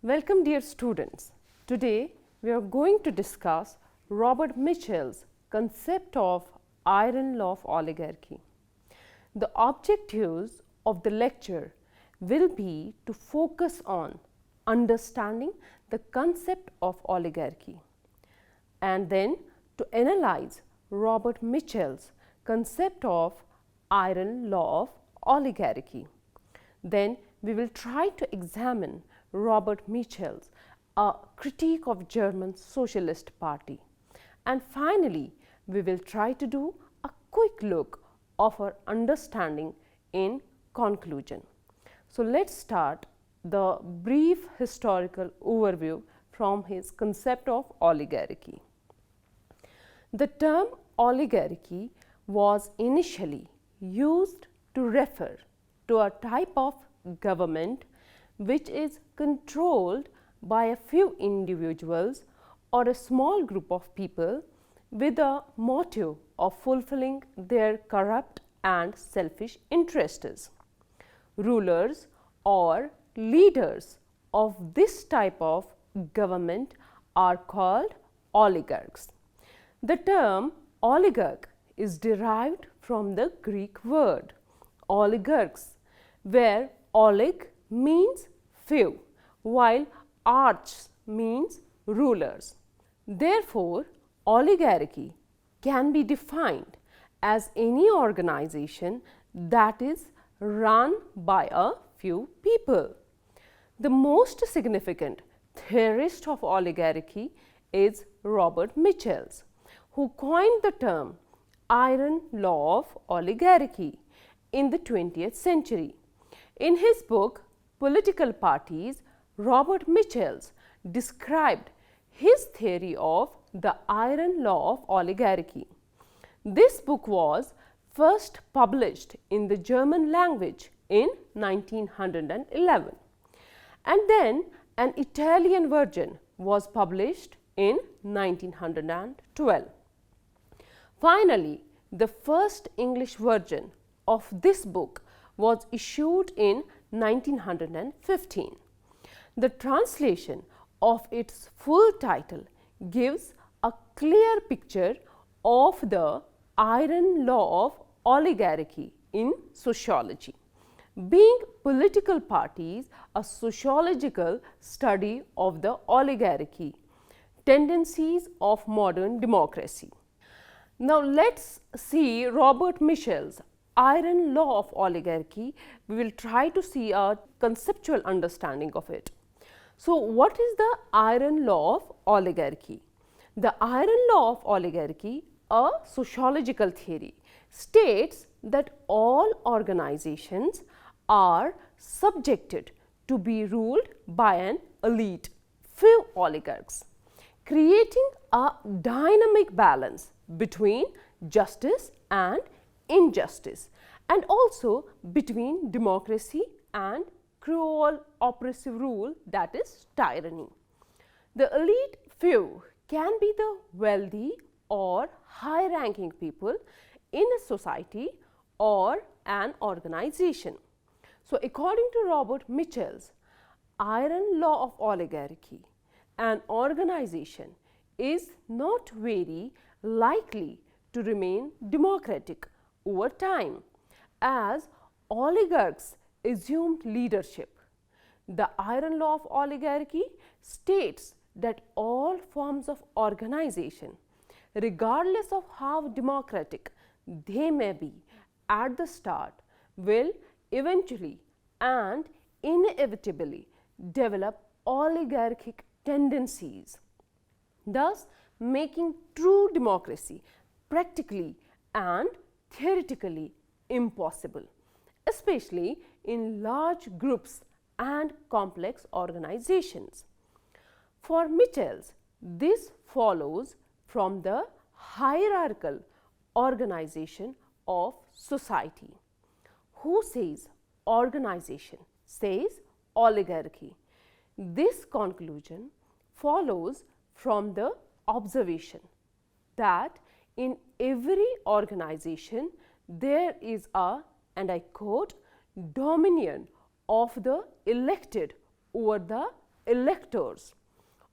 Welcome dear students. Today we are going to discuss Robert Mitchell's concept of Iron Law of Oligarchy. The objectives of the lecture will be to focus on understanding the concept of oligarchy and then to analyze Robert Mitchell's concept of Iron Law of Oligarchy. Then we will try to examine Robert Mitchell's A Critique of German Socialist Party. And finally, we will try to do a quick look of our understanding in conclusion. So, let's start the brief historical overview from his concept of oligarchy. The term oligarchy was initially used to refer to a type of government which is controlled by a few individuals or a small group of people with a motive of fulfilling their corrupt and selfish interests. Rulers or leaders of this type of government are called oligarchs. The term oligarch is derived from the Greek word oligarchs, where olig means few, while archs means rulers. Therefore, oligarchy can be defined as any organization that is run by a few people. The most significant theorist of oligarchy is Robert Mitchell, who coined the term Iron Law of Oligarchy in the 20th century. In his book Political Parties, Robert Mitchell described his theory of the Iron Law of Oligarchy. This book was first published in the German language in 1911, and then an Italian version was published in 1912. Finally, the first English version of this book was issued in 1915. The translation of its full title gives a clear picture of the Iron Law of Oligarchy in sociology. Being political parties a sociological study of the oligarchy, tendencies of modern democracy. Now, let's see Robert Mitchell's Iron Law of Oligarchy. We will try to see a conceptual understanding of it. So, what is the Iron Law of Oligarchy? The Iron Law of Oligarchy, a sociological theory, states that all organizations are subjected to be ruled by an elite, few oligarchs, creating a dynamic balance between justice and injustice, and also between democracy and cruel oppressive rule, that is tyranny. The elite few can be the wealthy or high ranking people in a society or an organization. So, according to Robert Mitchell's Iron Law of Oligarchy, an organization is not very likely to remain democratic over time, as oligarchs assumed leadership. The Iron Law of Oligarchy states that all forms of organization, regardless of how democratic they may be at the start, will eventually and inevitably develop oligarchic tendencies, thus making true democracy practically and theoretically impossible, especially in large groups and complex organizations. For Mitchell, this follows from the hierarchical organization of society. Who says organization says oligarchy. This conclusion follows from the observation that in every organization there is a, and I quote, dominion of the elected over the electors,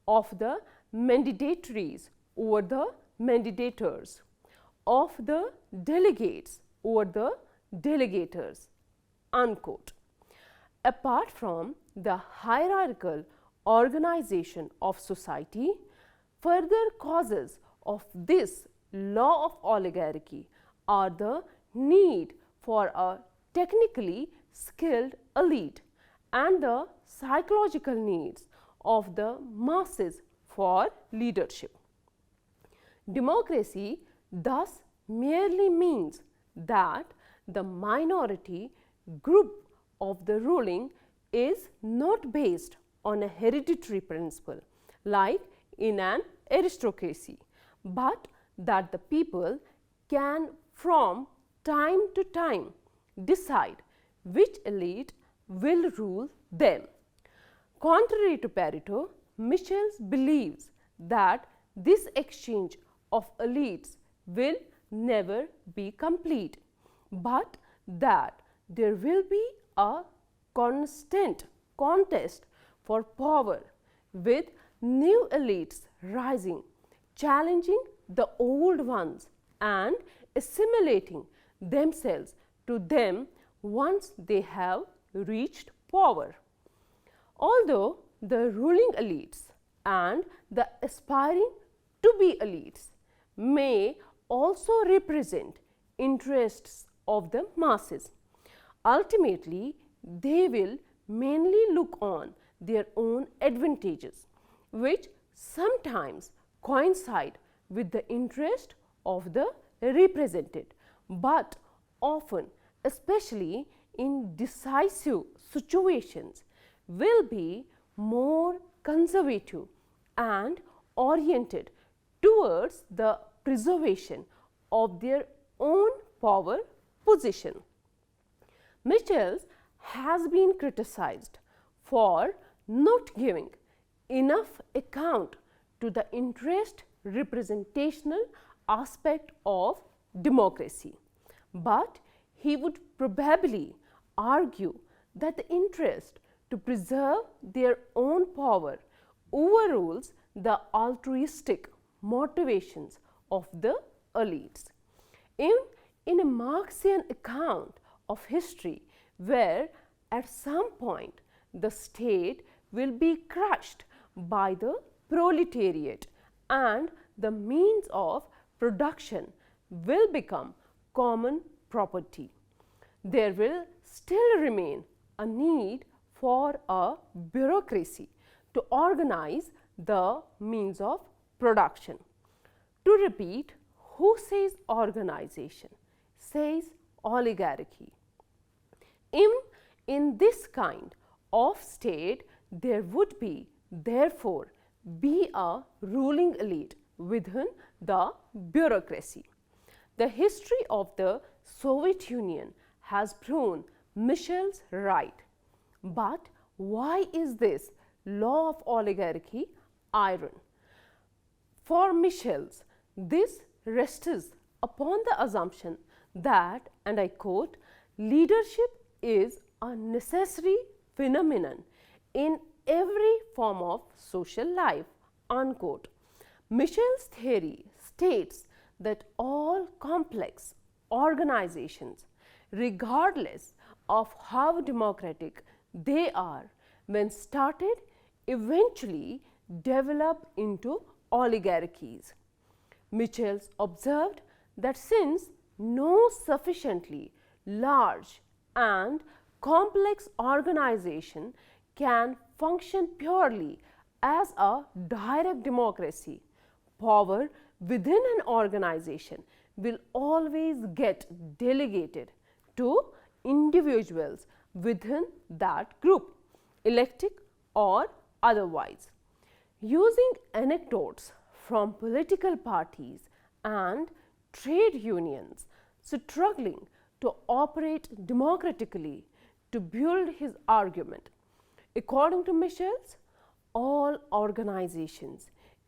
of the mandataries over the mandatators, of the delegates over the delegators, unquote. Apart from the hierarchical organization of society, further causes of this law of oligarchy are the need for a technically skilled elite and the psychological needs of the masses for leadership. Democracy thus merely means that the minority group of the ruling is not based on a hereditary principle like in an aristocracy, but that the people can from time to time decide which elite will rule them. Contrary to Pareto, Michels believes that this exchange of elites will never be complete, but that there will be a constant contest for power, with new elites rising, challenging the old ones and assimilating themselves to them once they have reached power. Although the ruling elites and the aspiring to be elites may also represent interests of the masses, ultimately they will mainly look on their own advantages, which sometimes coincide with the interest of the represented, but often, especially in decisive situations, will be more conservative and oriented towards the preservation of their own power position. Michels has been criticized for not giving enough account to the interest representational aspect of democracy, but he would probably argue that the interest to preserve their own power overrules the altruistic motivations of the elites. In a Marxian account of history, where at some point the state will be crushed by the proletariat and the means of production will become common property, there will still remain a need for a bureaucracy to organize the means of production. To repeat, who says organization? Says oligarchy. In this kind of state, there would be therefore be a ruling elite within the bureaucracy. The history of the Soviet Union has proven Michels right. But why is this law of oligarchy iron? For Michels, this rests upon the assumption that, and I quote, leadership is a necessary phenomenon in every form of social life, unquote. Michels' theory states that all complex organizations, regardless of how democratic they are, when started, eventually develop into oligarchies. Michels observed that since no sufficiently large and complex organization can function purely as a direct democracy, power within an organization will always get delegated to individuals within that group, elected or otherwise. Using anecdotes from political parties and trade unions struggling to operate democratically to build his argument, according to Michels, all organizations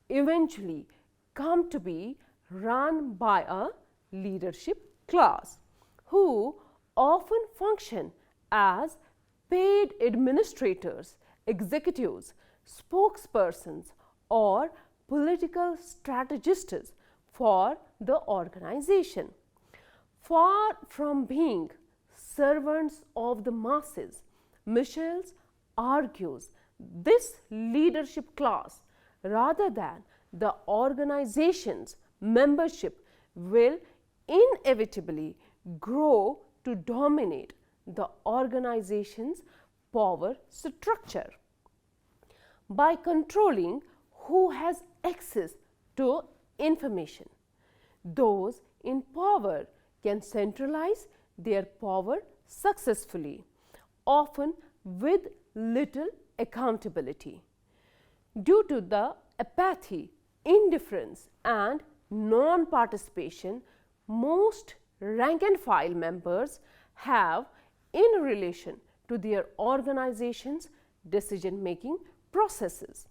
eventually come to be run by a leadership class who often function as paid administrators, executives, spokespersons or political strategists for the organization. Far from being servants of the masses, Michels argues this leadership class, rather than the organization's membership, will inevitably grow to dominate the organization's power structure. By controlling who has access to information, those in power can centralize their power successfully, often with little accountability. Due to the apathy, indifference, and non-participation most rank and file members have in relation to their organization's decision-making processes.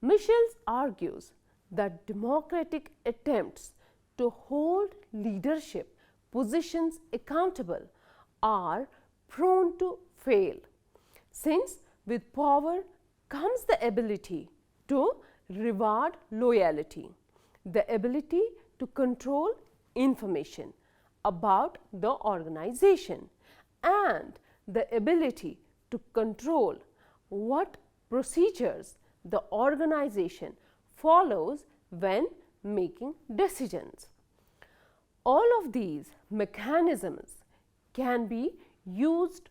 Michels argues that democratic attempts to hold leadership positions accountable are prone to fail, since with power comes the ability to reward loyalty, the ability to control information about the organization, and the ability to control what procedures the organization follows when making decisions. All of these mechanisms can be used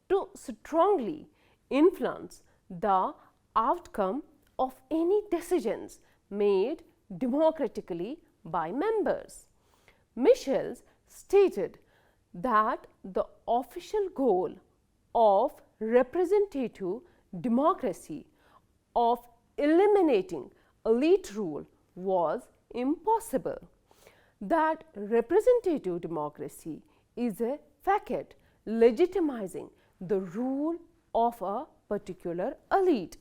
to strongly influence the outcome of any decisions made democratically by members. Michels stated that the official goal of representative democracy of eliminating elite rule was impossible, that representative democracy is a facet legitimizing the rule of a particular elite,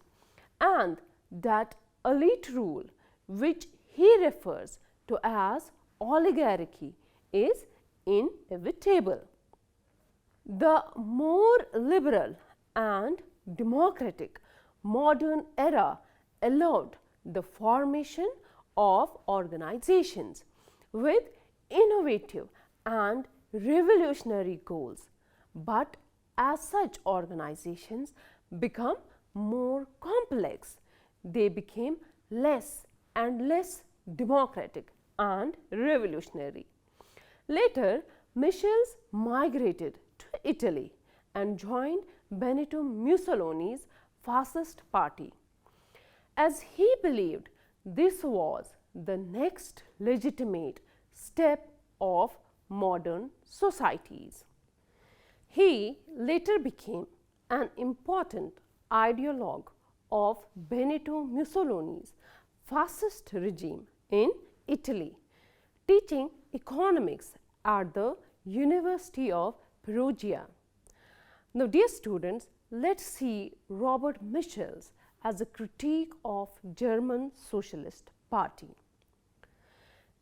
and that elite rule, which he refers to as oligarchy, is inevitable. The more liberal and democratic modern era allowed the formation of organizations with innovative and revolutionary goals, but as such organizations become more complex, they became less and less democratic and revolutionary. Later, Michels migrated to Italy and joined Benito Mussolini's fascist party, as he believed this was the next legitimate step of modern societies. He later became an important ideologue of Benito Mussolini's fascist regime in Italy, teaching economics at the University of Perugia. Now, dear students, let's see Robert Michels as a critique of German Socialist Party.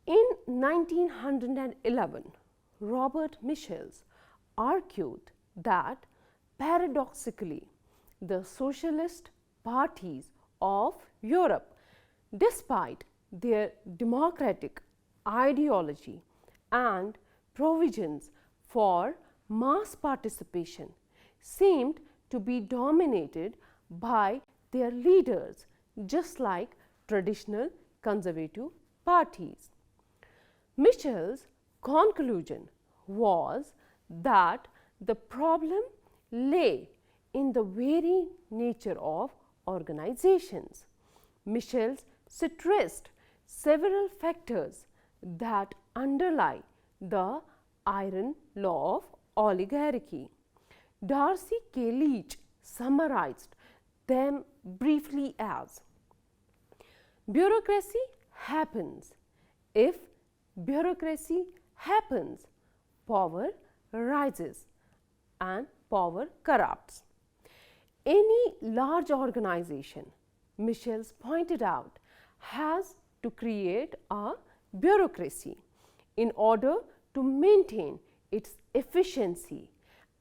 In 1911, Robert Michels argued that paradoxically the socialist parties of Europe, despite their democratic ideology and provisions for mass participation, seemed to be dominated by their leaders, just like traditional conservative parties. Michels' conclusion was that the problem lay in the very nature of organizations. Michels stressed several factors that underlie the Iron Law of Oligarchy. Darcy K. Leach summarized them briefly as: bureaucracy happens. If bureaucracy happens, power rises and power corrupts. Any large organization, Michels pointed out, has to create a bureaucracy in order to maintain its efficiency.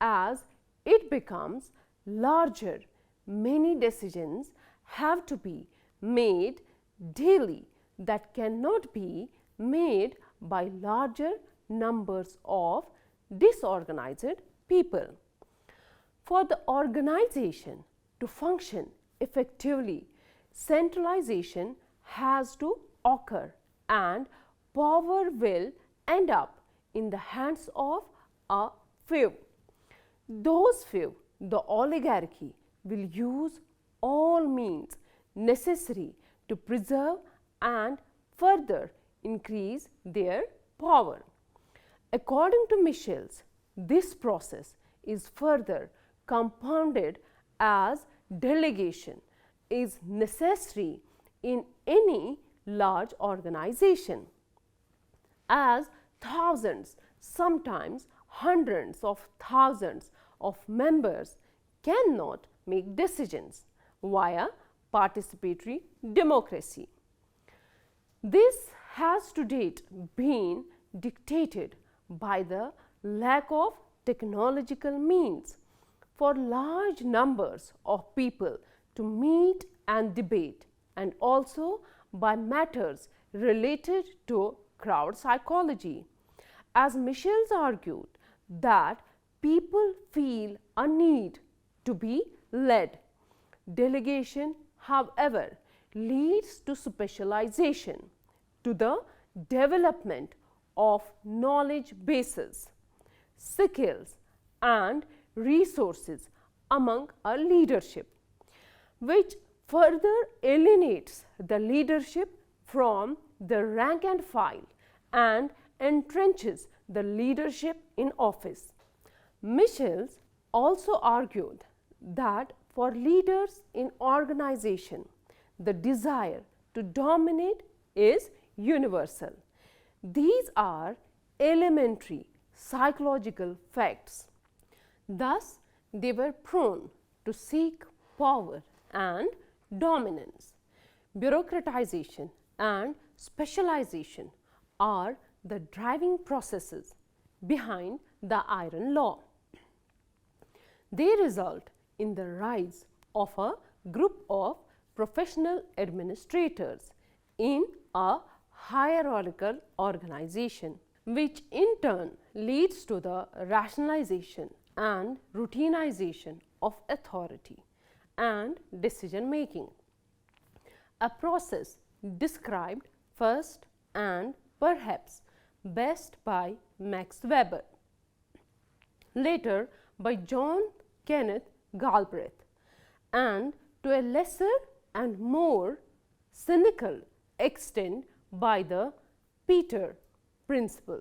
As it becomes larger, many decisions have to be made daily that cannot be made by larger numbers of disorganized people. For the organization to function effectively, centralization has to occur and power will end up in the hands of a few. Those few, the oligarchy, will use all means necessary to preserve and further increase their power. According to Michels, this process is further compounded as delegation is necessary in any large organization, as thousands, sometimes hundreds of thousands of members cannot make decisions via participatory democracy. This has to date been dictated by the lack of technological means for large numbers of people to meet and debate, and also by matters related to crowd psychology. As Michels argued that people feel a need to be led. Delegation, however, leads to specialization, to the development of knowledge bases, skills and resources among a leadership, which further alienates the leadership from the rank and file and entrenches the leadership in office. Michels also argued that for leaders in organization, the desire to dominate is universal. These are elementary psychological facts. Thus, they were prone to seek power and dominance. Bureaucratization and specialization are the driving processes behind the Iron Law. They result in the rise of a group of professional administrators in a hierarchical organization, which in turn leads to the rationalization and routinization of authority and decision making, a process described first and perhaps best by Max Weber, later by John Kenneth Galbraith, and to a lesser and more cynical extent by the Peter Principle.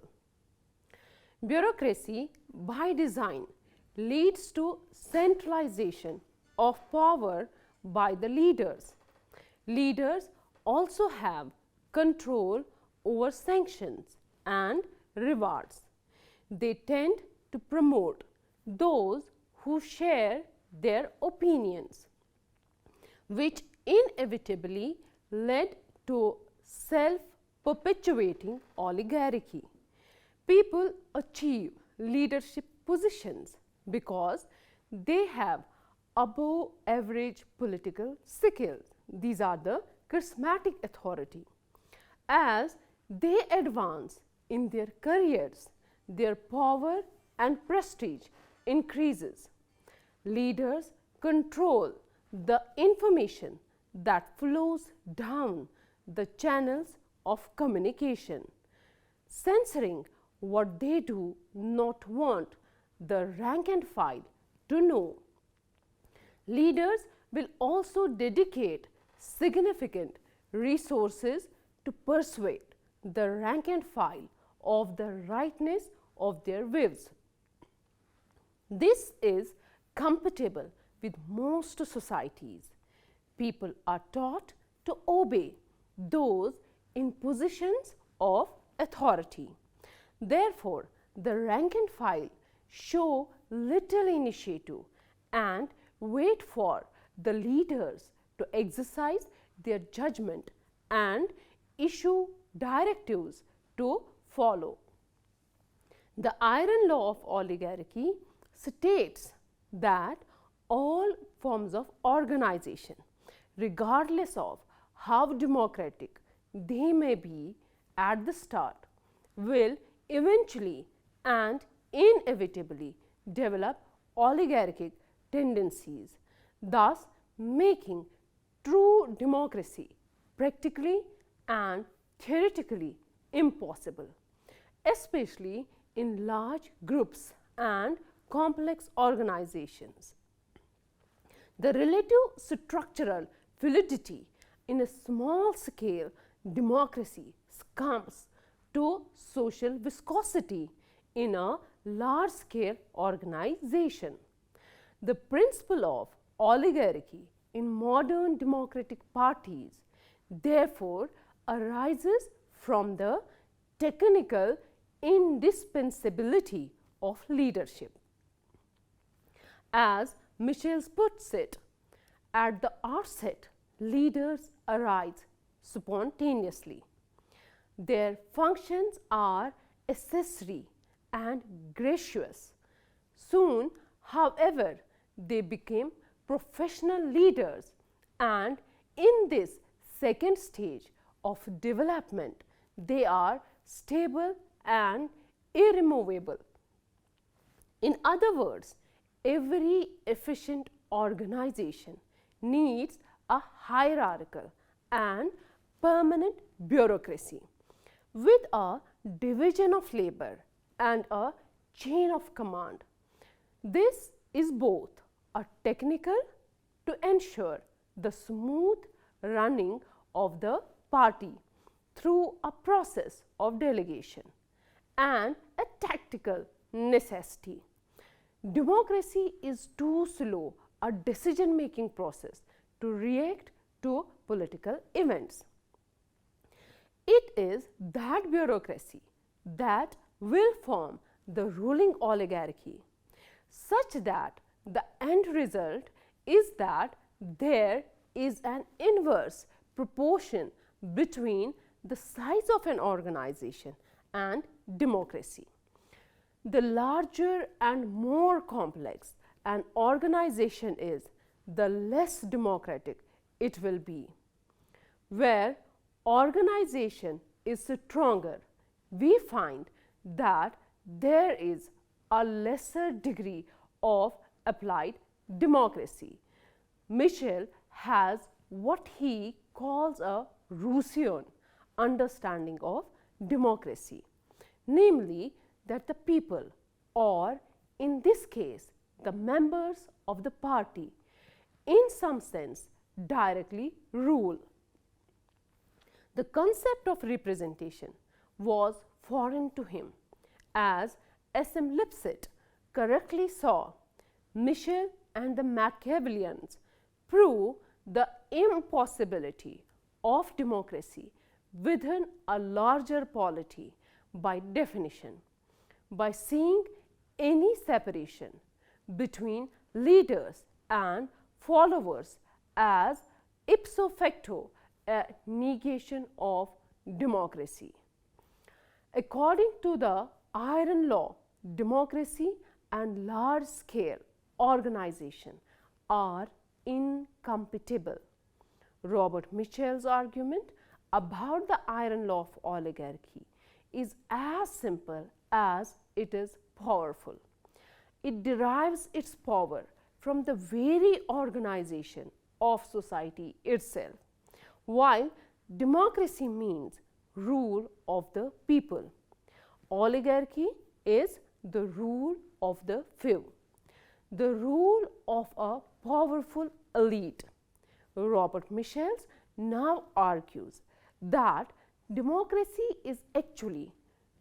Bureaucracy by design leads to centralization of power by the leaders. Leaders also have control over sanctions and rewards. They tend to promote those who share their opinions, which inevitably led to self-perpetuating oligarchy. People achieve leadership positions because they have above average political skills. These are the charismatic authority. As they advance in their careers, their power and prestige increases. Leaders control the information that flows down the channels of communication, censoring what they do not want the rank and file to know. Leaders will also dedicate significant resources to persuade the rank and file of the rightness of their views. This is compatible with most societies. People are taught to obey those in positions of authority. Therefore, the rank and file show little initiative and wait for the leaders to exercise their judgment and issue directives to follow. The Iron Law of Oligarchy states that all forms of organization, regardless of how democratic they may be at the start, will eventually and inevitably develop oligarchic tendencies, thus making true democracy practically and theoretically impossible, especially in large groups and complex organizations. The relative structural validity in a small scale democracy succumbs to social viscosity in a large scale organization. The principle of oligarchy in modern democratic parties therefore arises from the technical indispensability of leadership. As Michels puts it, at the outset, leaders arise spontaneously. Their functions are accessory and gracious. Soon, however, they became professional leaders, and in this second stage of development, they are stable and irremovable. In other words, every efficient organization needs a hierarchical and permanent bureaucracy with a division of labor and a chain of command. This is both a technical to ensure the smooth running of the party through a process of delegation and a tactical necessity. Democracy is too slow a decision making process to react to political events. It is that bureaucracy that will form the ruling oligarchy, such that the end result is that there is an inverse proportion between the size of an organization and democracy. The larger and more complex an organization is, the less democratic it will be. Where organization is stronger, we find that there is a lesser degree of applied democracy. Michel has what he calls a Rousseauian understanding of democracy, namely that the people, or in this case the members of the party, in some sense directly rule. The concept of representation was foreign to him. As S.M. Lipset correctly saw, Michel and the Machiavellians prove the impossibility of democracy within a larger polity by definition, by seeing any separation between leaders and followers as ipso facto a negation of democracy. According to the Iron Law, democracy and large scale organization are incompatible. Robert Michel's argument about the Iron Law of Oligarchy is as simple as it is powerful. It derives its power from the very organization of society itself, while democracy means rule of the people. Oligarchy is the rule of the few, the rule of a powerful elite. Robert Michels now argues that democracy is actually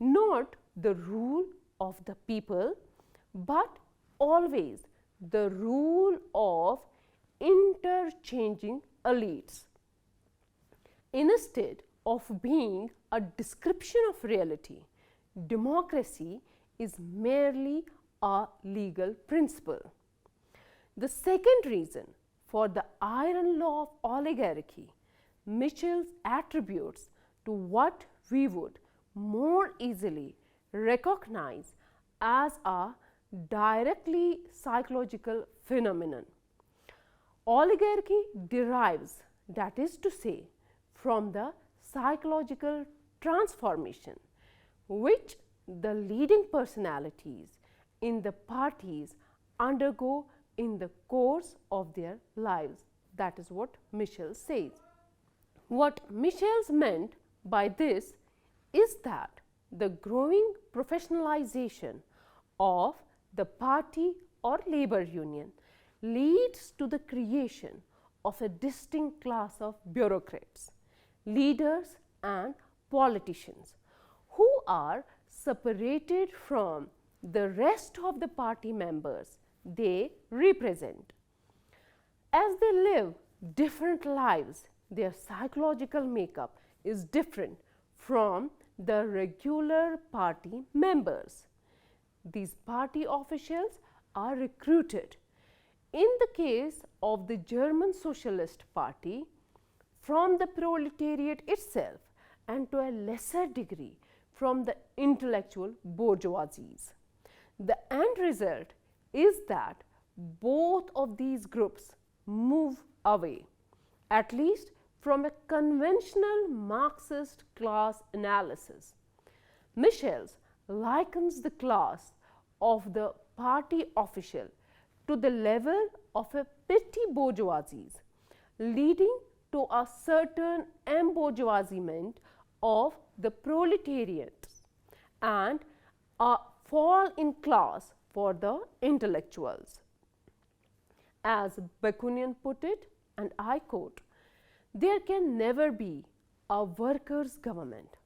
not the rule of the people, but always the rule of interchanging elites. Instead of being a description of reality, democracy is merely a legal principle. The second reason for the Iron Law of Oligarchy, Michels attributes to what we would more easily recognize as a directly psychological phenomenon. Oligarchy derives, that is to say, from the psychological transformation which the leading personalities in the parties undergo in the course of their lives. That is what Michel says. What Michels meant by this is that the growing professionalization of the party or labor union leads to the creation of a distinct class of bureaucrats, leaders and politicians who are separated from the rest of the party members they represent. As they live different lives, their psychological makeup is different from the regular party members. These party officials are recruited, in the case of the German Socialist Party, from the proletariat itself and to a lesser degree from the intellectual bourgeoisies. The end result is that both of these groups move away, at least from a conventional Marxist class analysis. Michels likens the class of the party official to the level of a petty bourgeoisie, leading to a certain embourgeoisement of the proletariat and a fall in class for the intellectuals. As Bakunian put it, and I quote, "There can never be a workers' government,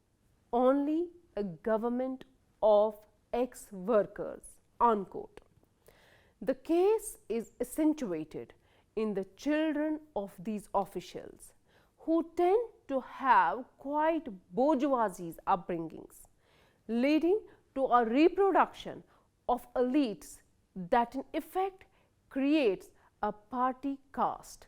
only a government of ex-workers," unquote. The case is accentuated in the children of these officials, who tend to have quite bourgeoisie upbringings, leading to a reproduction of elites that in effect creates a party caste.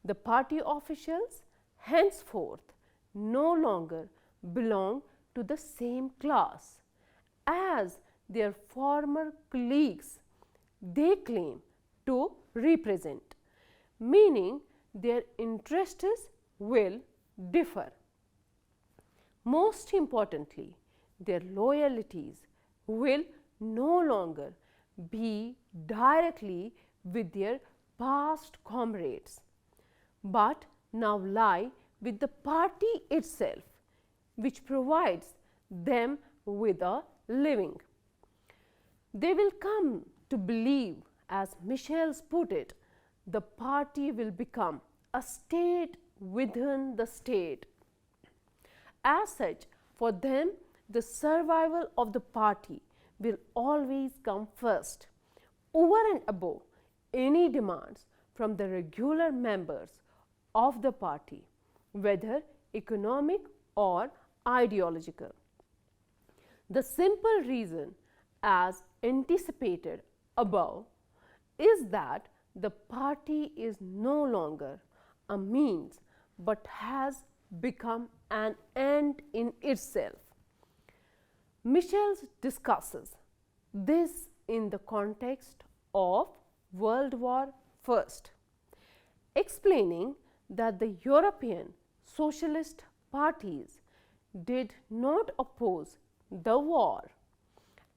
The party officials henceforth no longer belong to the same class as their former colleagues they claim to represent, meaning their interests will differ. Most importantly, their loyalties will no longer be directly with their past comrades, but now lie with the party itself, which provides them with a living. They will come to believe, as Michels put it, the party will become a state within the state. As such, for them, the survival of the party will always come first, over and above any demands from the regular members of the party, whether economic or ideological. The simple reason, as anticipated above, is that the party is no longer a means but has become an end in itself. Michels discusses this in the context of World War I, explaining that the European socialist parties did not oppose the war,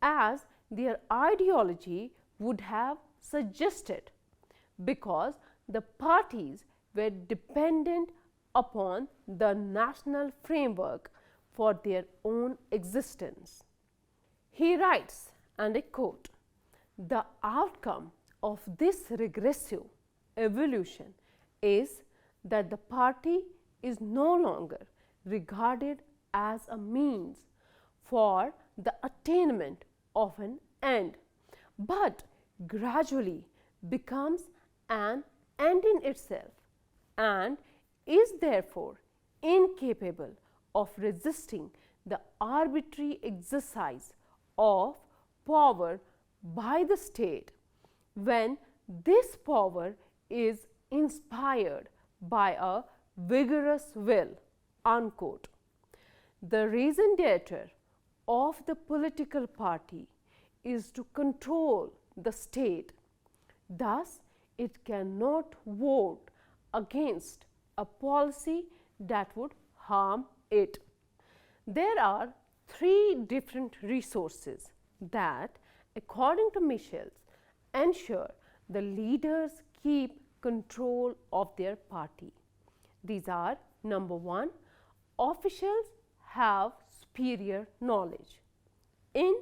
as their ideology would have suggested, because the parties were dependent upon the national framework for their own existence. He writes, and I quote, "The outcome of this regressive evolution is that the party is no longer regarded as a means for the attainment of an end, but gradually becomes an end in itself, and is therefore incapable of resisting the arbitrary exercise of power by the state when this power is inspired by a vigorous will," unquote. The raison d'etre of the political party is to control the state. Thus, it cannot vote against a policy that would harm it. There are three different resources that, according to Michels, ensure the leaders keep control of their party. These are: number one, officials have superior knowledge, in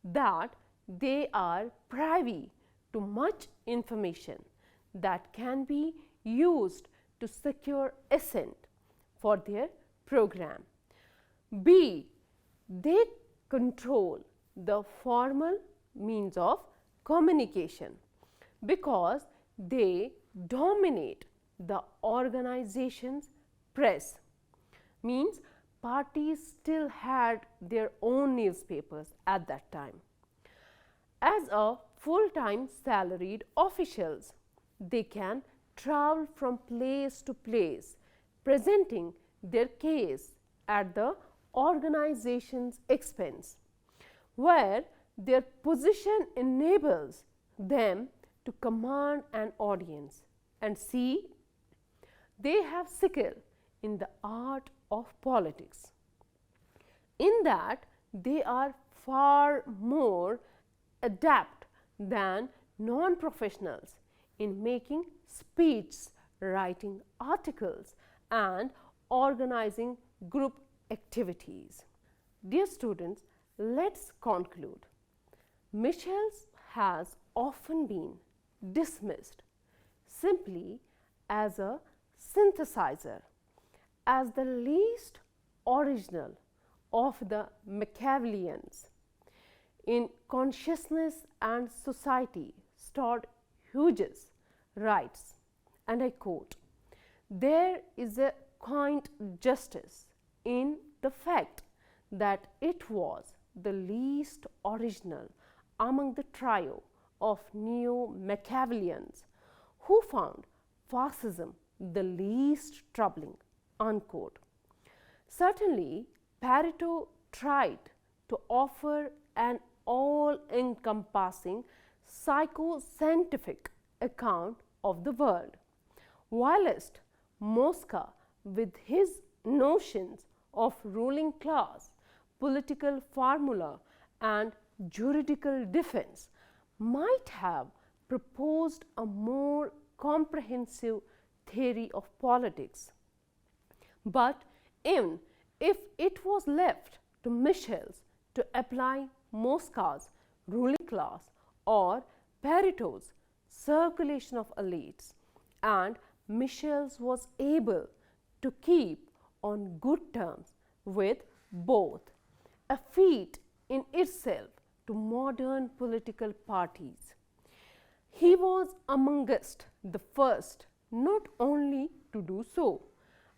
that they are privy to much information that can be used to secure assent for their program. B, they control the formal means of communication because they dominate the organization's press. Means parties still had their own newspapers at that time. As a full-time salaried officials, they can travel from place to place presenting their case at the organization's expense, where their position enables them to command an audience. And C, they have skill in the art of politics, in that they are far more adept than non-professionals in making speeches, writing articles, and organizing group activities. Dear students, let's conclude. Michels has often been dismissed simply as a synthesizer, as the least original of the Machiavellians. In Consciousness and Society, Todd Hughes writes, and I quote, "There is a quaint justice in the fact that it was the least original among the trio of neo-Machiavellians who found fascism the least troubling." Unquote. Certainly, Pareto tried to offer an all-encompassing psychoscientific account of the world, whilst Mosca, with his notions of ruling class, political formula, and juridical defense, might have proposed a more comprehensive theory of politics. But even if it was left to Michels to apply Mosca's ruling class or Pareto's circulation of elites, and Michels was able to keep on good terms with both, a feat in itself to modern political parties. He was amongst the first not only to do so,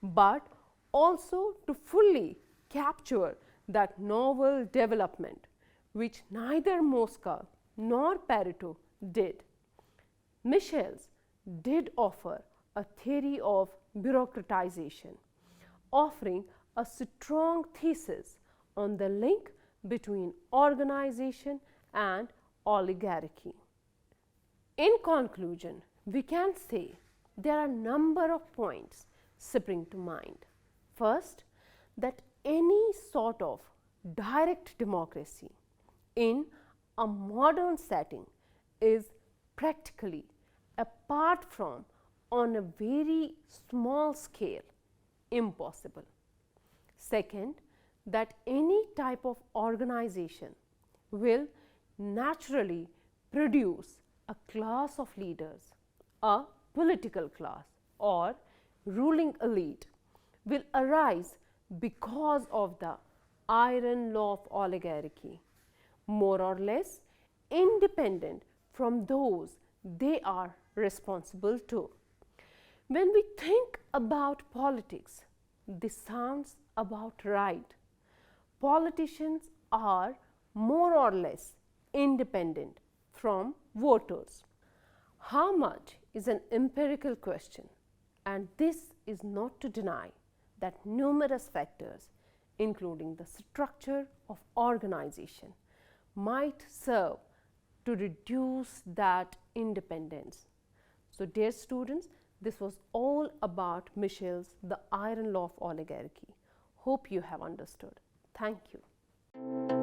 but also to fully capture that novel development which neither Mosca nor Pareto did. Michels did offer a theory of bureaucratization, offering a strong thesis on the link between organization and oligarchy. In conclusion, we can say there are a number of points spring to mind. First, that any sort of direct democracy in a modern setting is practically, apart from on a very small scale, impossible. Second, that any type of organization will naturally produce a class of leaders, a political class or ruling elite will arise because of the Iron Law of Oligarchy, more or less independent from those they are responsible to. When we think about politics, this sounds about right. Politicians are more or less independent from voters. How much is an empirical question, and this is not to deny that numerous factors, including the structure of organization, might serve to reduce that independence. So dear students, this was all about Michel's The Iron Law of Oligarchy. Hope you have understood. Thank you.